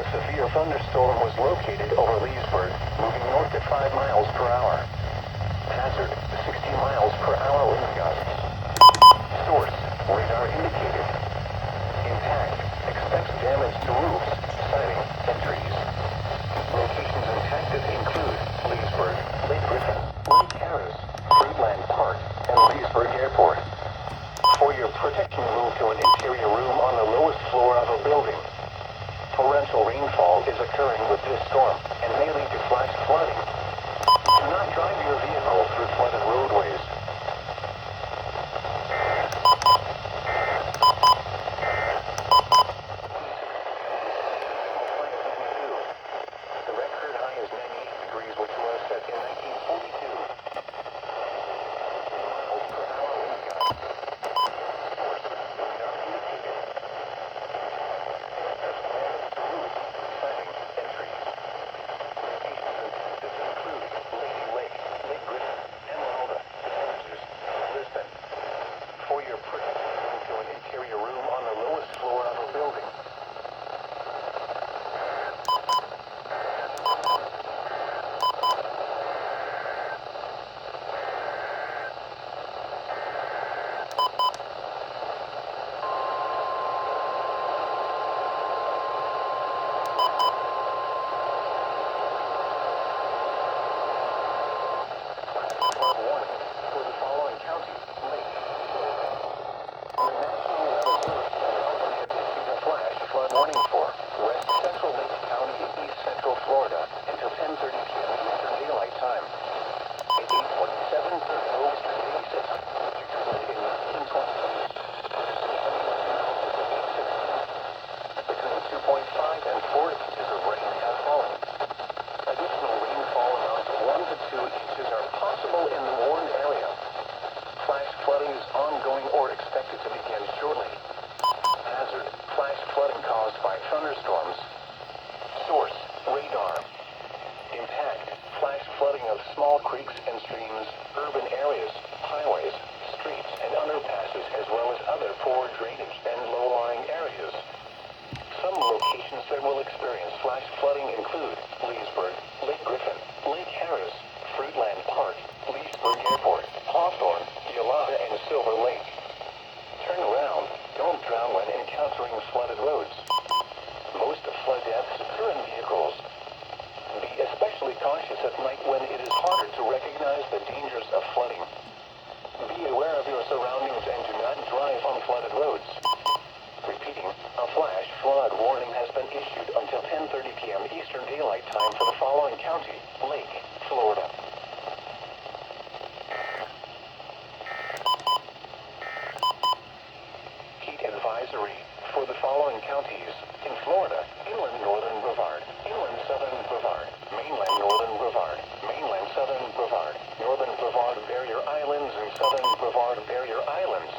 A severe thunderstorm was located over Leesburg, moving north at 5 miles per hour. Hazard, 60 miles per hour wind gusts. Source, radar indicated. Impact, expects damage to roofs, siding, and trees. Locations impacted include Leesburg, Lake Griffin, Lake Harris, Fruitland Park, and Leesburg Airport. For your protection, move to an interior room on the lowest floor of a building. Torrential rainfall is occurring with this storm and may lead to flash flooding. Do not drive your vehicle through flooded roadways. The record high is 98 degrees, which was set in 1942. Miles per hour wind gusts. Source, radar indicated. Expects damage to roofs, siding, and trees. Locations impacted include Lady Lake, Lake Griffin, Esmeralda, Kansas, Lisbon. For your protection, move to an interior room on the lowest floor of a building. Flood warning for the following counties: Lake, Florida. The National Weather Service has issued a flash flood warning for West Central Lake County, East Central Florida, until 10:30 p.m. Eastern Daylight Time. At 8:47, Eastern Daylight System, recorded in 1920. Between 2.5 and 4 inches of rain has fallen. Additional rainfall amounts of 1 to 2 inches are possible in the warned area. Flash flooding is ongoing or expected to begin shortly. Hazard, flash flooding caused by thunderstorms. Source, radar. Impact, flash flooding of small creeks and streams, urban areas, highways, streets, and underpasses, as well as other poor drainage and low-lying areas. Some locations that will experience flash flooding include Leesburg, Lake Griffin, Lake Harris, Fruitland Park, Leesburg Airport, Hawthorne, Yolanda, and Silver Lake. Turn around. Don't drown when encountering flooded roads. Most flood deaths occur in vehicles. Be especially cautious at night when it is harder to recognize the dangers of flooding. Be aware of your surroundings and do not drive on flooded roads. Repeating, a flash flood warning has been issued until 10:30 p.m. Eastern Daylight Time for the following county: Lake, Florida. Heat advisory for the following counties: in Florida, inland northern Brevard, inland southern Brevard, mainland northern Brevard, mainland southern Brevard, northern Brevard barrier islands, and southern Brevard barrier islands.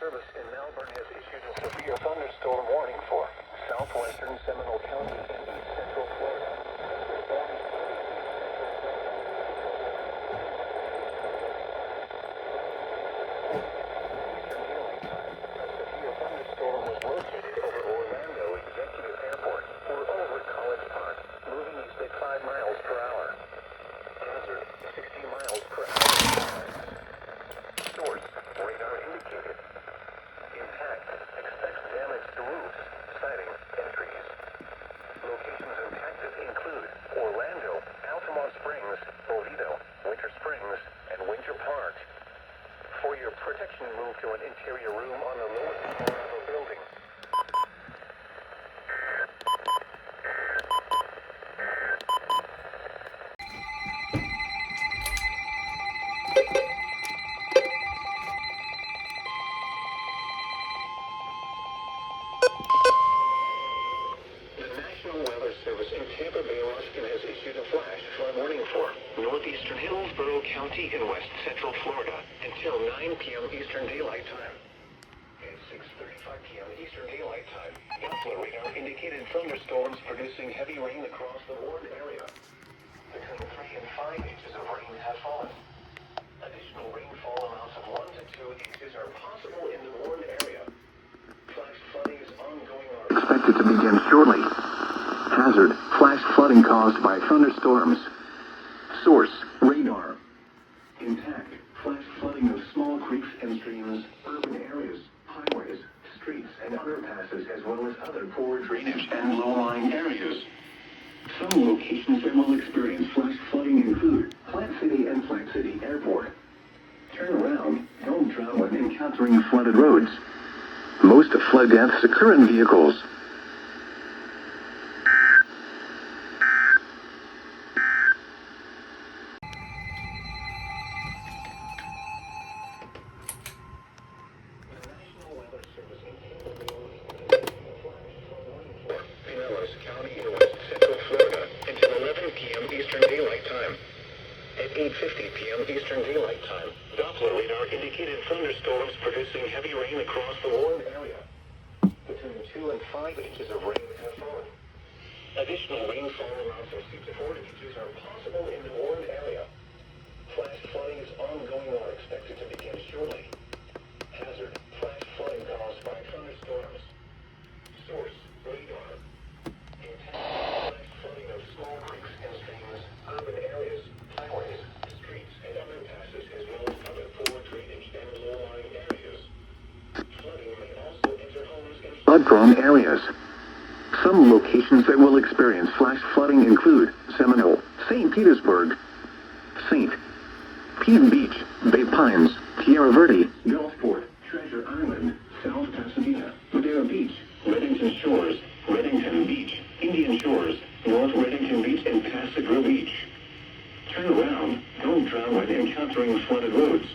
Service in Melbourne has issued a severe thunderstorm warning for southwestern Seminole County and east central Florida. A severe thunderstorm was located over Orlando Executive Airport or over College Park, moving east at 5 miles per hour. Hazard, 60 miles per hour. Source, radar indicated. Impact, expects damage to roofs, siding, and trees. Locations impacted include Orlando, Altamont Springs, Oviedo, Winter Springs, and Winter Park. For your protection, move to an interior room on the lowest floor of a building. The National Weather Service in Tampa Bay, Washington has issued a flash flood warning for northeastern Hillsborough County in west central Florida until 9 p.m. Eastern Daylight Time. At 6:35 p.m. Eastern Daylight Time, Doppler radar indicated thunderstorms producing heavy rain across the warned area. Between 3 and 5 inches of rain have fallen. Additional rainfall amounts of 1 to 2 inches are possible in the warned area. Flash flooding is ongoing or expected to begin shortly. Hazard, flash flooding caused by thunderstorms. Source, radar. Impact, flash flooding of small creeks and streams, urban areas, highways, streets, and underpasses, as well as other poor drainage and low-lying areas. Some locations that will experience flash flooding include Plant City and Plant City Airport. Turn around, don't drown when encountering flooded roads. Most flood deaths occur in vehicles. Pinellas County in west central Florida until 11 p.m. Eastern Daylight Time. At 8:50 p.m. Eastern Daylight Time, Doppler radar indicated thunderstorms producing heavy rain across the warned area. Between 2 and 5 inches of rain have fallen. Additional rainfall amounts of 2 to 4 inches are possible in the warned area. Flash flooding is ongoing or expected to begin shortly. Hazard, flash flooding caused by thunderstorms. Source, radar. Intent, flash flooding of small creeks and streams, urban areas, highways, streets, and underpasses, as well as other poor drainage and low-lying areas. Flooding may also enter homes in flood-prone areas. Some locations that will experience flash flooding include Seminole, St. Petersburg, St. Pete Beach, Bay Pines, Tierra Verde, Gulfport, Treasure Island, South Pasadena, Madera Beach, Reddington Shores, Reddington Beach, Indian Shores, North Reddington Beach, and Pasadena Beach. Turn around, don't drown when encountering flooded roads.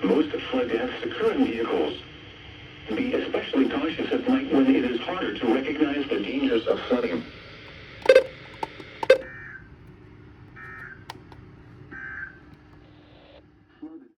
Most flood deaths occur in vehicles. Be especially cautious at night when